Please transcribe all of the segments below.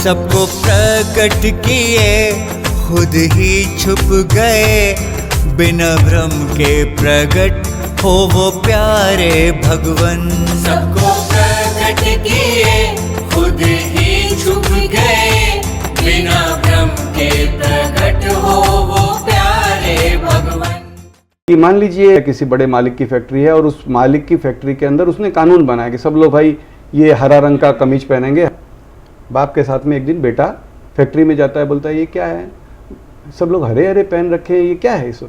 सबको प्रकट किए, खुद ही छुप गए, बिना भ्रम के प्रकट हो वो प्यारे भगवन। सबको प्रकट किए, खुद ही छुप गए, बिना भ्रम के प्रकट हो वो प्यारे भगवन। मान लीजिए किसी बड़े मालिक की फैक्ट्री है और उस मालिक की फैक्ट्री के अंदर उसने कानून बनाया कि सब लोग भाई ये हरा रंग का कमीज पहनेंगे। बाप के साथ में एक दिन बेटा फैक्ट्री में जाता है, बोलता है ये क्या है, सब लोग हरे हरे पहन रखे हैं, ये क्या है इस।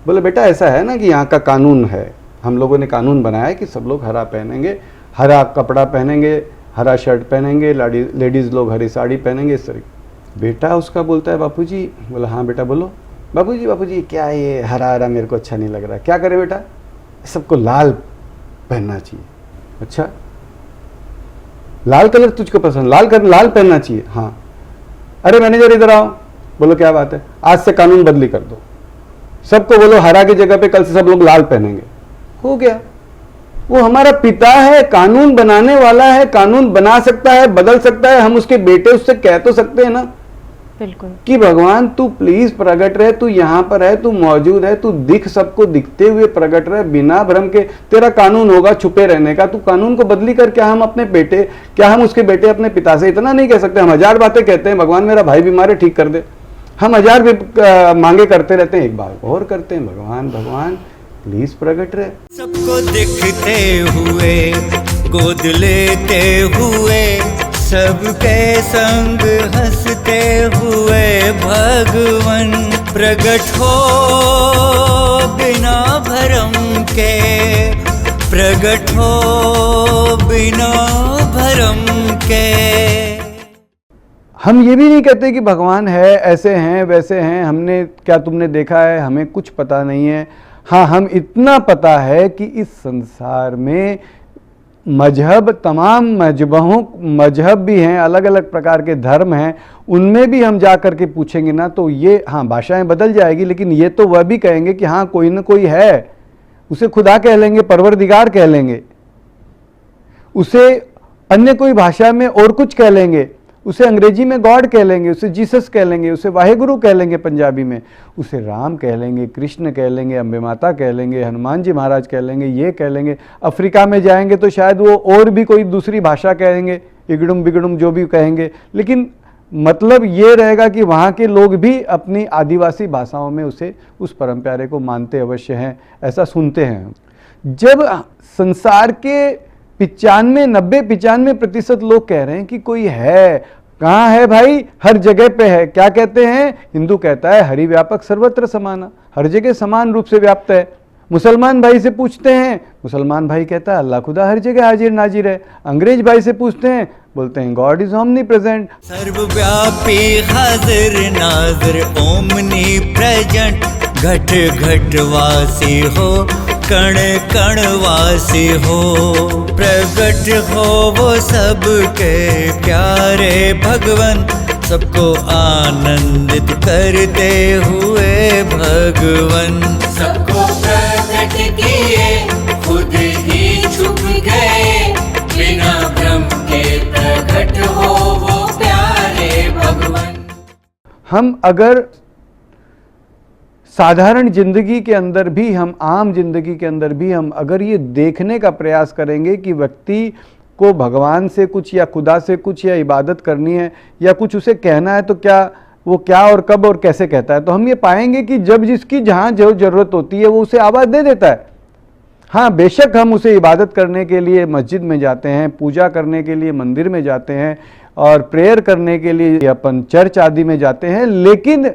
बोले बेटा ऐसा है ना कि यहाँ का कानून है, हम लोगों ने कानून बनाया है कि सब लोग हरा पहनेंगे, हरा कपड़ा पहनेंगे, हरा शर्ट पहनेंगे, लेडीज़ लोग हरी साड़ी पहनेंगे, इस तरह। बेटा उसका बोलता है बापूजी। बोला हाँ बेटा बोलो। बापूजी क्या है ये हरा हरा, मेरे को अच्छा नहीं लग रहा। क्या करे बेटा, सबको लाल पहनना चाहिए। अच्छा लाल कलर तुझको पसंद, लाल पहनना चाहिए। हाँ अरे मैनेजर इधर आओ। बोलो क्या बात है, आज से कानून बदली कर दो, सबको बोलो हरा की जगह पे कल से सब लोग लाल पहनेंगे। हो गया। वो हमारा पिता है, कानून बनाने वाला है, कानून बना सकता है, बदल सकता है। हम उसके बेटे उससे कह तो सकते हैं ना बिल्कुल कि भगवान तू प्लीज प्रकट रहे, तू यहाँ पर है, तू मौजूद है, तू दिख, सबको दिखते हुए प्रकट रहे, बिना भ्रम के। तेरा कानून होगा छुपे रहने का, तू कानून को बदली कर। क्या हम अपने बेटे, क्या हम उसके बेटे अपने पिता से इतना नहीं कह सकते? हम हजार बातें कहते हैं, भगवान मेरा भाई बीमार है ठीक कर दे, हम हजार भी मांगे करते रहते हैं, एक बार और करते हैं भगवान प्लीज प्रकट रहे। सबको दिखते हुए, गोद लेते हुए, सबके संग हंसते हुए भगवन प्रकट हो बिना भरम के, प्रकट हो बिना भरम के। हम ये भी नहीं कहते कि भगवान है, ऐसे हैं वैसे हैं, हमने क्या तुमने देखा है, हमें कुछ पता नहीं है। हाँ हम इतना पता है कि इस संसार में मजहब, तमाम मजहब भी हैं, अलग अलग प्रकार के धर्म हैं, उनमें भी हम जा कर के पूछेंगे ना तो ये हाँ भाषाएं बदल जाएगी, लेकिन ये तो वह भी कहेंगे कि हाँ कोई ना कोई है। उसे खुदा कह लेंगे, परवरदिगार कह लेंगे, उसे अन्य कोई भाषा में और कुछ कह लेंगे, उसे अंग्रेजी में गॉड कह लेंगे, उसे जीसस कह लेंगे, उसे वाहेगुरु कह लेंगे पंजाबी में, उसे राम कह लेंगे, कृष्ण कह लेंगे, अम्बे माता कह लेंगे, हनुमान जी महाराज कह लेंगे, ये कह लेंगे। अफ्रीका में जाएंगे तो शायद वो और भी कोई दूसरी भाषा कहेंगे, इगड़ुम बिगड़ुम जो भी कहेंगे, लेकिन मतलब ये रहेगा कि वहाँ के लोग भी अपनी आदिवासी भाषाओं में उसे, उस परम प्यारे को मानते अवश्य हैं, ऐसा सुनते हैं। जब संसार के 95% लोग कह रहे हैं कि कोई है, कहाँ है भाई, हर जगह पे है। क्या कहते हैं? हिंदू कहता है हरि व्यापक सर्वत्र समाना, हर जगह समान रूप से व्याप्त है। मुसलमान भाई से पूछते हैं, मुसलमान भाई कहता है अल्लाह खुदा हर जगह हाजिर नाजिर है। अंग्रेज भाई से पूछते हैं, बोलते हैं गॉड इज ओमनी प्रेजेंट, सर्वव्यापी हाजिर नाजिर ओमनी प्रेजेंट, घट घट वासी हो, कण कण वासी हो, प्रकट हो वो सबके प्यारे भगवन, सबको आनंदित करते हुए भगवन। सबको प्रकट किए, खुद ही छुप गए, बिना भ्रम के प्रकट हो वो प्यारे भगवन। हम अगर साधारण जिंदगी के अंदर भी, हम आम जिंदगी के अंदर भी हम अगर ये देखने का प्रयास करेंगे कि व्यक्ति को भगवान से कुछ या खुदा से कुछ या इबादत करनी है या कुछ उसे कहना है, तो क्या वो क्या और कब और कैसे कहता है, तो हम ये पाएंगे कि जब जिसकी जहाँ जो ज़रूरत होती है वो उसे आवाज़ दे देता है। हाँ बेशक हम उसे इबादत करने के लिए मस्जिद में जाते हैं, पूजा करने के लिए मंदिर में जाते हैं और प्रेयर करने के लिए अपन चर्च आदि में जाते हैं, लेकिन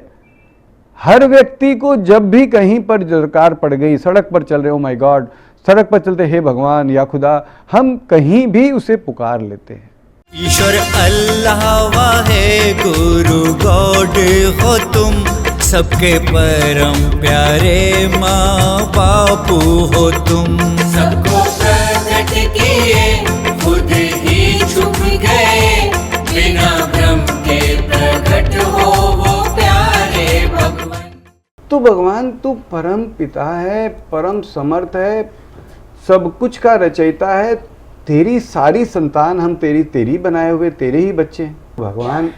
हर व्यक्ति को जब भी कहीं पर दरकार पड़ गई, सड़क पर चल रहे, ओ माय गॉड, सड़क पर चलते हे भगवान या खुदा, हम कहीं भी उसे पुकार लेते हैं। ईश्वर अल्लाह वाहे गुरु गॉड हो तुम, सबके परम प्यारे माँ बापू हो तुम। सबको प्रकट किए, खुद ही छुप गए, बिना भ्रम के प्रकट हो वो प्यारे भगवन। तो भगवान तू परम पिता है, परम समर्थ है, सब कुछ का रचयिता है, तेरी सारी संतान हम तेरी बनाए हुए तेरे ही बच्चे हैं। भगवान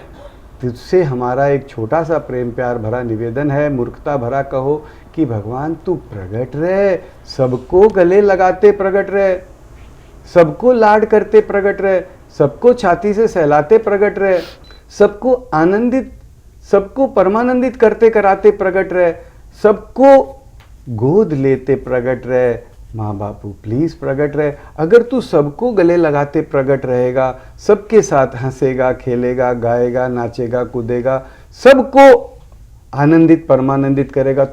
तुझसे हमारा एक छोटा सा प्रेम प्यार भरा निवेदन है, मूर्खता भरा कहो, कि भगवान तू प्रकट रहे, सबको गले लगाते प्रकट रहे, सबको लाड करते प्रकट रहे, सबको छाती से सहलाते प्रकट रहे, सबको आनंदित, सबको परमानंदित करते कराते प्रकट रहे, सबको गोद लेते प्रकट रहे। माँ बापू प्लीज़ प्रकट रहे। अगर तू सबको गले लगाते प्रकट रहेगा, सबके साथ हंसेगा, खेलेगा, गाएगा, नाचेगा, कूदेगा, सबको आनंदित परमानंदित करेगा,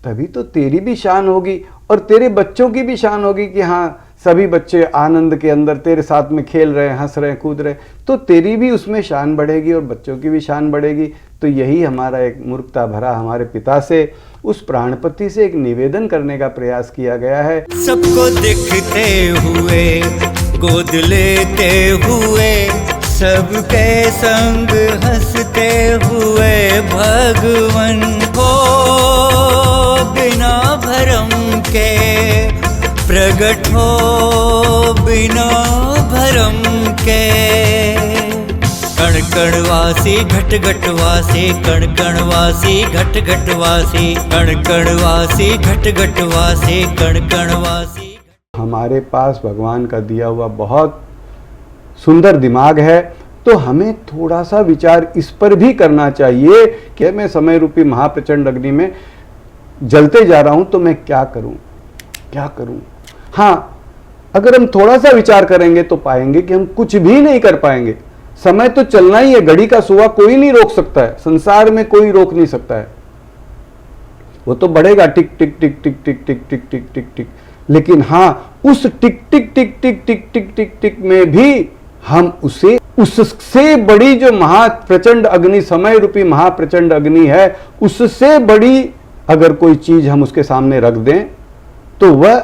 तभी तो तेरी भी शान होगी और तेरे बच्चों की भी शान होगी कि हाँ सभी बच्चे आनंद के अंदर तेरे साथ में खेल रहे हैं, हंस रहे हैं, कूद रहे हैं, तो तेरी भी उसमें शान बढ़ेगी और बच्चों की भी शान बढ़ेगी। तो यही हमारा एक मूर्खता भरा हमारे पिता से, उस प्राणपति से एक निवेदन करने का प्रयास किया गया है। सबको दिखते हुए, गोद लेते हुए, सबके संग हंसते हुए, भगवन को बिना भरम के प्रकट हो, बिना भरम के। कण कणवासी घट घटवासी, कण कणवासी घट घटवासी, कण कणवासी घट घटवासी, कण कणवासी। हमारे पास भगवान का दिया हुआ बहुत सुंदर दिमाग है, तो हमें थोड़ा सा विचार इस पर भी करना चाहिए कि मैं समय रूपी महाप्रचंड अग्नि में जलते जा रहा हूं, तो मैं क्या करूं, क्या करूं। हाँ, अगर हम थोड़ा सा विचार करेंगे तो पाएंगे कि हम कुछ भी नहीं कर पाएंगे। समय तो चलना ही है, घड़ी का सुबह कोई नहीं रोक सकता है, संसार में कोई रोक नहीं सकता है, वो तो बढ़ेगा टिक टिक टिक टिक टिक टिक टिक टिक टिक टिक। लेकिन हाँ, उस टिक टिक टिक टिक टिक टिक टिक टिक में भी हम उसे, उससे बड़ी जो महाप्रचंड अग्नि, समय रूपी महाप्रचंड अग्नि है, उससे बड़ी अगर कोई चीज हम उसके सामने रख दें तो वह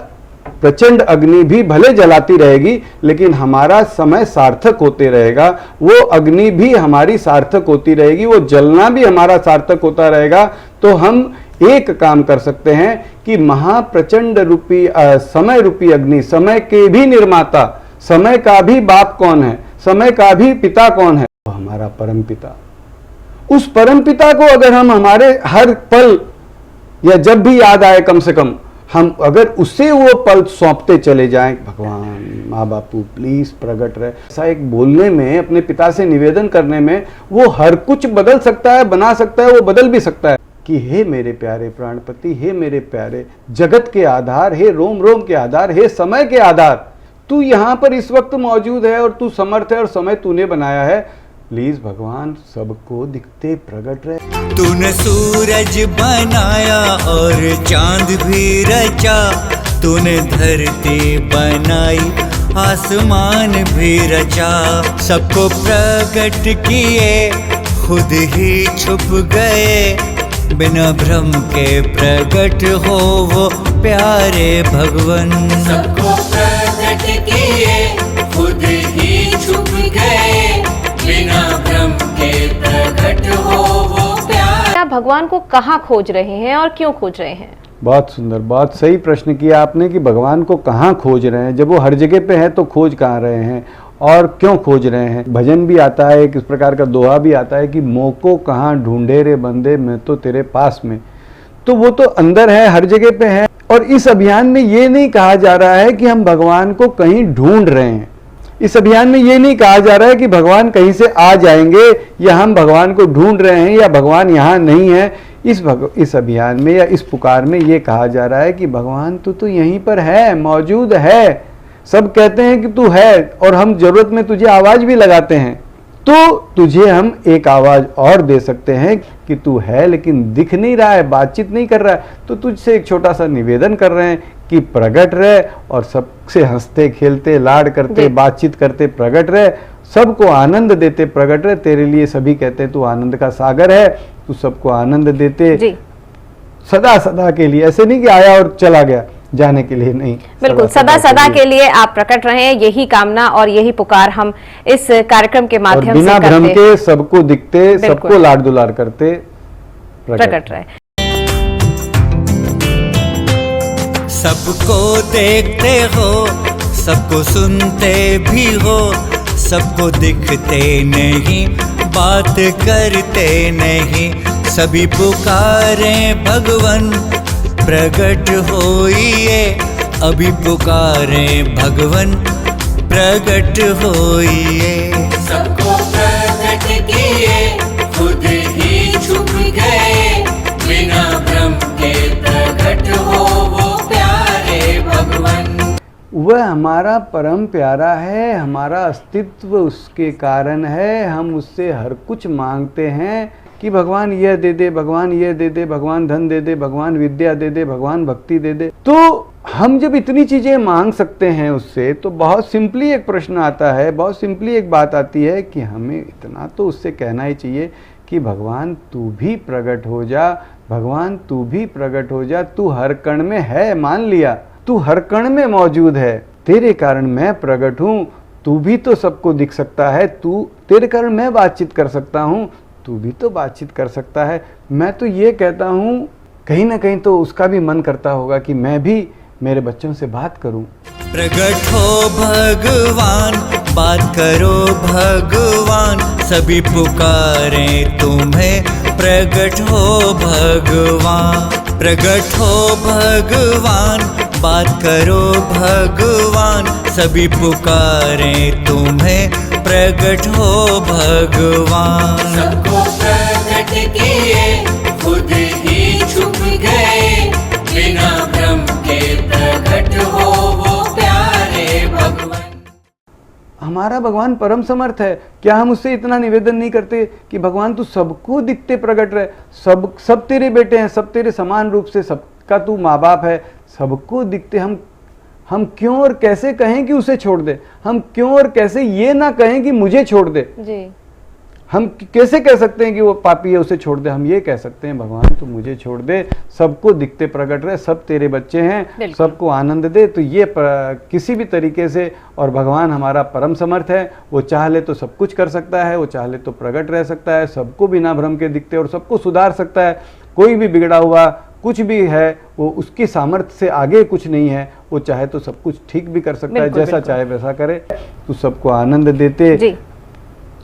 प्रचंड अग्नि भी भले जलाती रहेगी, लेकिन हमारा समय सार्थक होते रहेगा, वो अग्नि भी हमारी सार्थक होती रहेगी, वो जलना भी हमारा सार्थक होता रहेगा। तो हम एक काम कर सकते हैं कि महाप्रचंड रूपी समय रूपी अग्नि, समय के भी निर्माता, समय का भी बाप कौन है, समय का भी पिता कौन है, तो हमारा परम पिता। उस परम पिता को अगर हम हमारे हर पल या जब भी याद आए, कम से कम हम अगर उससे वो पल सौंपते चले जाएं, भगवान माँ बापू प्लीज प्रकट रहे, ऐसा एक बोलने में, अपने पिता से निवेदन करने में वो हर कुछ बदल सकता है, बना सकता है, वो बदल भी सकता है कि हे मेरे प्यारे प्राणपति, हे मेरे प्यारे जगत के आधार, हे रोम रोम के आधार, हे समय के आधार, तू यहाँ पर इस वक्त मौजूद है और तू समर्थ है और समय तूने बनाया है। प्लीज भगवान सबको दिखते प्रकट रहे। तूने सूरज बनाया और चांद भी रचा, तूने धरती बनाई, आसमान भी रचा, सबको प्रकट किए, खुद ही छुप गए, बिना भ्रम के प्रकट हो वो प्यारे भगवन। सबको प्रकट किए, खुद ही छुप गए, बिना भ्रम के प्रकट हो वो प्यारे। आप भगवान को कहाँ खोज रहे हैं और क्यों खोज रहे हैं? बहुत सुंदर, बहुत सही प्रश्न किया आपने कि भगवान को कहाँ खोज रहे हैं। जब वो हर जगह पे है तो खोज कहाँ रहे हैं और क्यों खोज रहे हैं। भजन भी आता है, एक इस प्रकार का दोहा भी आता है कि मोको कहाँ ढूंढे रे बंदे, मैं तो तेरे पास में। तो वो तो अंदर है, हर जगह पे है। और इस अभियान में ये नहीं कहा जा रहा है कि हम भगवान को कहीं ढूंढ रहे हैं। इस अभियान में ये नहीं कहा जा रहा है कि भगवान कहीं से आ जाएंगे या हम भगवान को ढूंढ रहे हैं या भगवान यहाँ नहीं है। इस अभियान में या इस पुकार में ये कहा जा रहा है कि भगवान तू तो यहीं पर है, मौजूद है। सब कहते हैं कि तू है और हम जरूरत में तुझे आवाज भी लगाते हैं, तो तुझे हम एक आवाज और दे सकते हैं कि तू है लेकिन दिख नहीं रहा है, बातचीत नहीं कर रहा है। तो तुझसे एक छोटा सा निवेदन कर रहे हैं कि प्रकट रहे और सबसे हंसते खेलते लाड करते बातचीत करते प्रकट रहे, सबको आनंद देते प्रकट रहे। तेरे लिए सभी कहते हैं तू आनंद का सागर है, तू सबको आनंद देते सदा सदा के लिए। ऐसे नहीं कि आया और चला गया, जाने के लिए नहीं, बिल्कुल सदा सदा के लिए आप प्रकट रहे, यही कामना और यही पुकार हम इस कार्यक्रम के माध्यम से बिना भ्रम के सबको दिखते, सबको लाड दुलार करते प्रकट रहे। सबको देखते हो, सबको सुनते भी हो, सबको दिखते नहीं, बात करते नहीं, सभी पुकारे भगवन प्रकट होइए, अभी पुकारे भगवन प्रकट होइए। सबको प्रकट किए, खुद ही छुप गए, बिना भ्रम के प्रकट हो वो प्यारे भगवन। वह हमारा परम प्यारा है, हमारा अस्तित्व उसके कारण है। हम उससे हर कुछ मांगते हैं कि भगवान यह दे दे, भगवान यह दे दे, भगवान धन दे दे, भगवान विद्या दे दे, भगवान भक्ति दे दे। तो हम जब इतनी चीज़ें मांग सकते हैं उससे, तो बहुत सिंपली एक प्रश्न आता है, बहुत सिंपली एक बात आती है कि हमें इतना तो उससे कहना ही चाहिए कि भगवान तू भी प्रकट हो जा, भगवान तू भी प्रकट हो जा। तू हर कण में है, मान लिया, तू हर कण में मौजूद है, तेरे कारण मैं प्रकट हूँ। तू भी तो सबको दिख सकता है, तू, तेरे कारण मैं बातचीत कर सकता हूँ, तू भी तो बातचीत कर सकता है। मैं तो ये कहता हूँ, कहीं ना कहीं तो उसका भी मन करता होगा कि मैं भी मेरे बच्चों से बात करूं। प्रकट हो भगवान, बात करो भगवान, सभी पुकारे तुम्हें, प्रकट हो भगवान। प्रकट हो भगवान, बात करो भगवान, सभी पुकारे तुम्हें, प्रकट हो भगवान। सबको प्रकट किए, खुद ही छुप गए, बिना भ्रम के प्रकट हो वो प्यारे भगवन। हमारा भगवान परम समर्थ है। क्या हम उससे इतना निवेदन नहीं करते कि भगवान तू सबको दिखते प्रकट रहे, सब तेरे बेटे हैं, सब तेरे समान रूप से, सबका तू माँ बाप है, सबको दिखते। हम क्यों और कैसे कहें कि उसे छोड़ दे? हम क्यों और कैसे ये ना कहें कि मुझे छोड़ दे? जी। हम कैसे कह सकते हैं कि वो पापी है, उसे छोड़ दे? हम ये कह सकते हैं, भगवान तू मुझे छोड़ दे, सबको दिखते प्रकट रहे, सब तेरे बच्चे हैं, सबको आनंद दे। तो ये किसी भी तरीके से, और भगवान हमारा परम समर्थ है, वो चाह ले तो सब कुछ कर सकता है, वो चाह ले तो प्रकट रह सकता है, सबको बिना भ्रम के दिखते, और सबको सुधार सकता है। कोई भी बिगड़ा हुआ कुछ भी है, वो उसकी सामर्थ्य से आगे कुछ नहीं है, वो चाहे तो सब कुछ ठीक भी कर सकता है, जैसा चाहे वैसा करे। तो सबको आनंद देते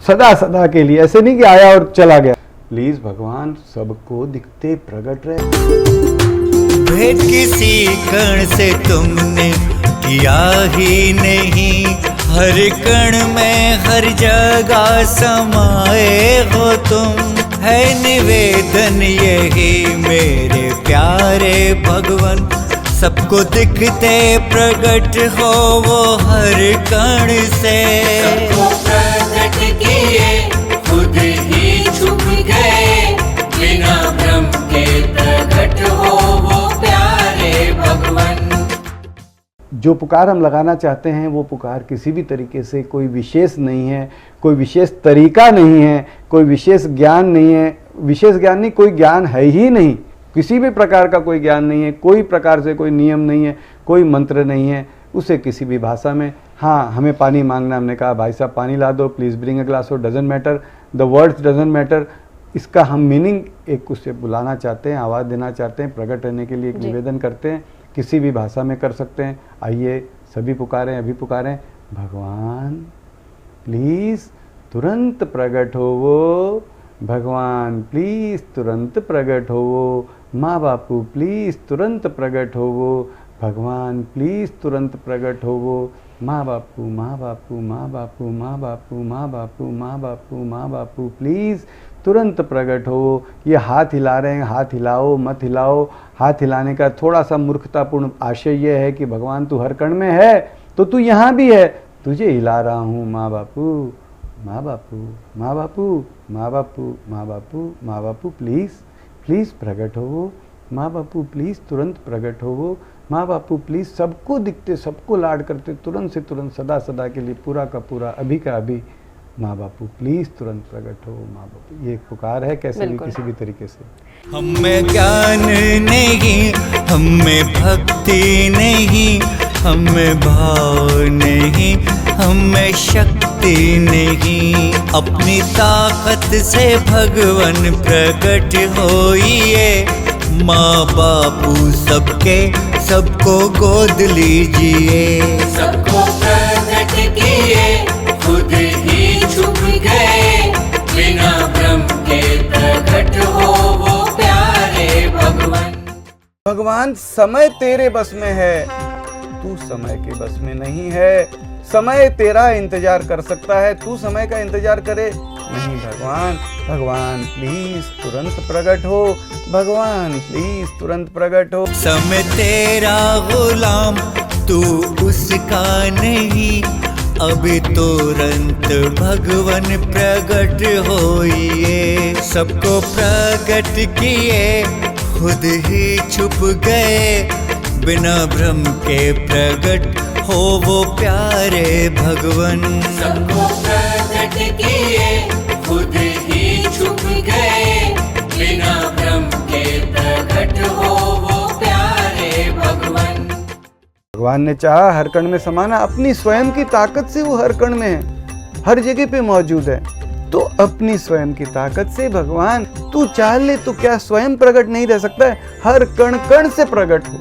सदा सदा के लिए, ऐसे नहीं कि आया और चला गया। प्लीज भगवान सबको दिखते प्रकट रहे। भेद किसी कण से तुमने किया ही नहीं, हर कण में हर जगह समाए हो तुम। है निवेदन यही मेरे प्यारे भगवन, सबको दिखते प्रकट हो वो हर कण से। सबको प्रकट किए, खुद ही छुप गए, बिना भ्रम के प्रकट हो वो प्यारे भगवन। जो पुकार हम लगाना चाहते हैं, वो पुकार किसी भी तरीके से कोई विशेष नहीं है, कोई विशेष तरीका नहीं है, कोई विशेष ज्ञान नहीं है। विशेष ज्ञान नहीं, कोई ज्ञान है ही नहीं, किसी भी प्रकार का कोई ज्ञान नहीं है, कोई प्रकार से कोई नियम नहीं है, कोई मंत्र नहीं है। उसे किसी भी भाषा में, हाँ हमें पानी मांगना, हमने कहा भाई साहब पानी ला दो, please bring a glass, doesn't matter, the words doesn't matter. इसका हम मीनिंग एक उससे बुलाना चाहते हैं, आवाज़ देना चाहते हैं, प्रकट रहने के लिए एक निवेदन करते हैं, किसी भी भाषा में कर सकते हैं। आइए सभी पुकारें, अभी पुकारें, भगवान प्लीज़ तुरंत प्रकट हो वो, भगवान प्लीज़ तुरंत प्रकट हो वो, माँ बापू प्लीज़ तुरंत प्रकट हो वो, भगवान प्लीज़ तुरंत प्रकट हो वो, माँ बापू माँ बापू माँ बापू माँ बापू माँ बापू माँ बापू माँ बापू प्लीज़ तुरंत प्रकट हो। ये हाथ हिला रहे हैं, हाथ हिलाओ मत हिलाओ। हाथ हिलाने का थोड़ा सा मूर्खतापूर्ण आशय ये है कि भगवान तू हर कण में है, तो तू यहाँ भी है, तुझे हिला रहा हूँ माँ बापू माँ बापू माँ बापू माँ बापू माँ बापू माँ बापू प्लीज़ प्लीज़ प्रकट हो वो, माँ बापू प्लीज़ तुरंत प्रकट हो वो, माँ बापू प्लीज़ सबको दिखते, सबको लाड करते, तुरंत से तुरंत, सदा सदा के लिए, पूरा का पूरा, अभी का अभी, माँ बापू प्लीज़ तुरंत प्रकट हो माँ बापू। ये एक पुकार है, कैसे भी किसी भी तरीके से। हमें ज्ञान नहीं, हमें भक्ति नहीं, हमें भाव नहीं, हमें शक्ति नहीं। अपनी ताकत से भगवान प्रकट होइए, माँ बापू सबके, सबको गोद लीजिए। सबको प्रकट किए, खुद ही छुप गए, बिना भगवान समय तेरे बस में है, तू समय के बस में नहीं है। समय तेरा इंतजार कर सकता है, तू समय का इंतजार करे नहीं। भगवान भगवान प्लीज तुरंत प्रकट हो, भगवान प्लीज तुरंत प्रकट हो। समय तेरा गुलाम तू उसका नहीं, अभी तुरंत भगवन प्रकट होइए। सबको प्रकट किए खुद ही छुप गए, बिना भ्रम के प्रकट हो वो प्यारे भगवन। सबको प्रकट किए खुद ही छुप गए, बिना भ्रम के प्रकट हो वो प्यारे भगवन। भगवान ने चाहा हर कण में समाना, अपनी स्वयं की ताकत से वो हर कण में है, हर जगह पे मौजूद है। तो अपनी स्वयं की ताकत से भगवान तू चाह ले तो क्या स्वयं प्रकट नहीं रह सकता है? हर कण कण से प्रकट हो,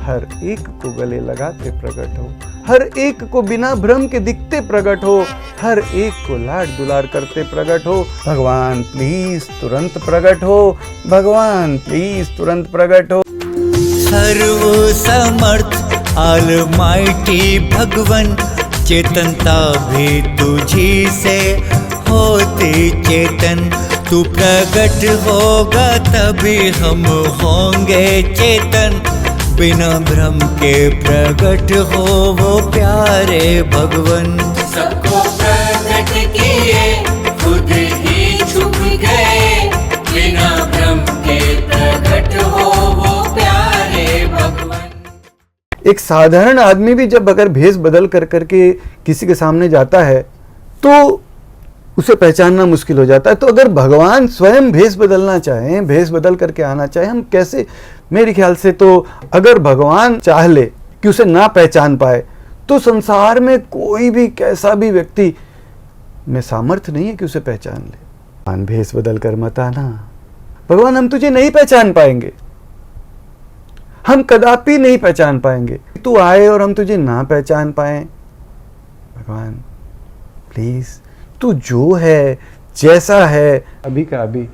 हर एक को गले लगाते प्रकट हो, हर एक को बिना भ्रम के दिखते प्रकट हो, हर एक को लाड दुलार करते प्रकट हो। भगवान प्लीज तुरंत प्रकट हो, भगवान प्लीज तुरंत प्रकट हो। सर्व समर्थ ऑलमाइटी भगवन, चेतनता भी तुझी से होती चेतन। तू प्रकट होगा तभी हम होंगे चेतन, बिना भ्रम के प्रकट हो वो प्यारे भगवन। सबको प्रकट किए खुद ही छुप गए, बिना भ्रम के प्रकट हो वो प्यारे भगवन। एक साधारण आदमी भी जब अगर भेष बदल कर करके किसी के सामने जाता है तो उसे पहचानना मुश्किल हो जाता है। तो अगर भगवान स्वयं भेष बदलना चाहें, भेष बदल करके आना चाहे, हम कैसे? मेरे ख्याल से तो अगर भगवान चाह ले कि उसे ना पहचान पाए तो संसार में कोई भी कैसा भी व्यक्ति में सामर्थ्य नहीं है कि उसे पहचान ले। भगवान भेष बदल कर मत आना, भगवान हम तुझे नहीं पहचान पाएंगे, हम कदापि नहीं पहचान पाएंगे। तू आए और हम तुझे ना पहचान पाए। भगवान प्लीज तू जो है जैसा है अभी का अभी,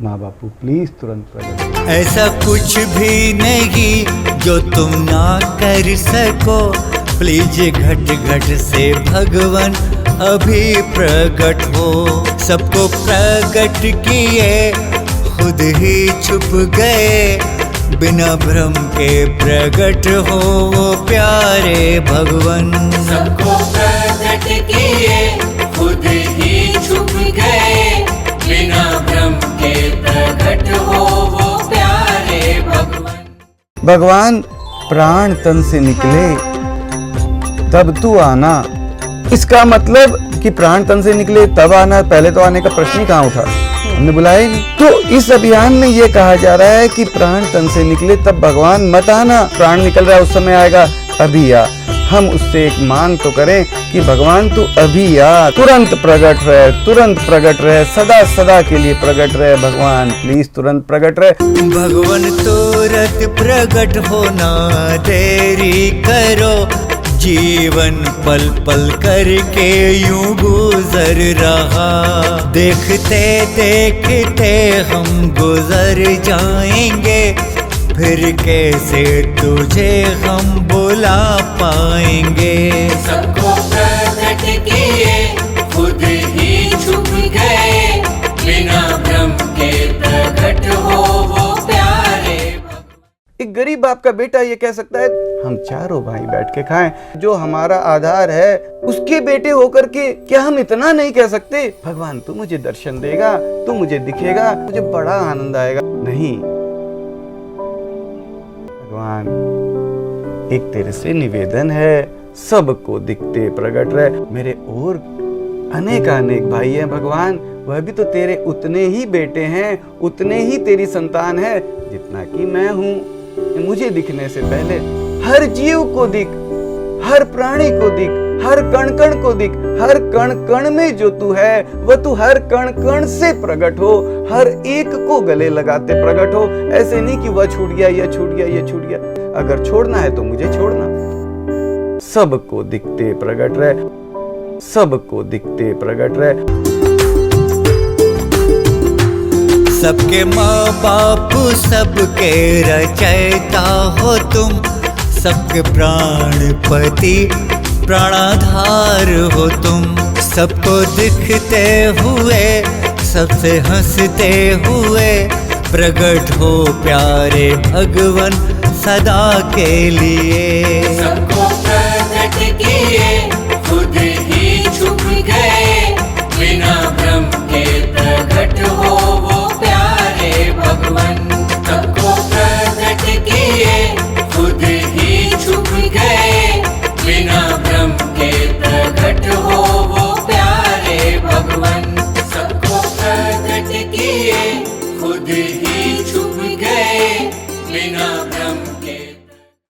माँ बापू प्लीज तुरंत प्रकट हो। ऐसा कुछ भी नहीं जो तुम ना कर सको, प्लीज घट घट से भगवन अभी प्रकट हो। सबको प्रकट किए खुद ही छुप गए, बिना भ्रम के प्रकट हो वो प्यारे भगवन। सबको प्रकट किए खुद ही छुप गए, बिना भ्रम के प्रकट हो वो प्यारे भगवन। भगवान प्राण तन से निकले तब तू आना। इसका मतलब कि प्राण तन से निकले तब आना, पहले तो आने का प्रश्न ही कहाँ उठा, हमने बुलाया ही नहीं। तो इस अभियान में ये कहा जा रहा है कि प्राण तन से निकले तब भगवान मत आना। प्राण निकल रहा है उस समय आएगा, अभी आ। हम उससे एक मांग तो करें कि भगवान तू अभी आ, तुरंत प्रकट रहे, तुरंत प्रकट रहे, सदा सदा के लिए प्रकट रहे। भगवान प्लीज तुरंत प्रकट रहे। भगवन तुरंत प्रकट होना देरी करो, जीवन पल पल करके यूं गुजर रहा। देखते देखते हम गुजर जाएंगे, फिर कैसे तुझे हम बुला पाएंगे। सबको प्रकट किए खुद ही छुप गए, बिना भ्रम के प्रकट हो वो प्यारे भगवन। एक गरीब बाप का बेटा ये कह सकता है हम चारों भाई बैठ के खाएं, जो हमारा आधार है उसके बेटे होकर के क्या हम इतना नहीं कह सकते? भगवान तू मुझे दर्शन देगा, तू मुझे दिखेगा, मुझे बड़ा आनंद आएगा। नहीं भगवान, एक तेरे से निवेदन है, सबको दिखते प्रकट रहे। मेरे और अनेक अनेक भाई हैं भगवान, वह भी तो तेरे उतने ही बेटे हैं, उतने ही तेरी संतान है जितना कि मैं हूँ। मुझे दिखने से पहले हर जीव को दिख, हर प्राणी को दिख, हर कण कण को दिख, हर कण कण में जो तू है वह तू हर कण कण से प्रकट हो, हर एक को गले लगाते प्रकट हो। ऐसे नहीं कि वह छूट गया, यह छूट गया, यह छूट गया। अगर छोड़ना है तो मुझे छोड़ना। सबको दिखते प्रकट रहे, सबको दिखते प्रकट रहे। सबके माँ बाप सबके रचयिता हो तुम, सबके प्राणपति प्राणाधार हो तुम। सबको दिखते हुए सबसे हंसते हुए प्रकट हो प्यारे भगवन सदा के लिए। सबको प्रकट किए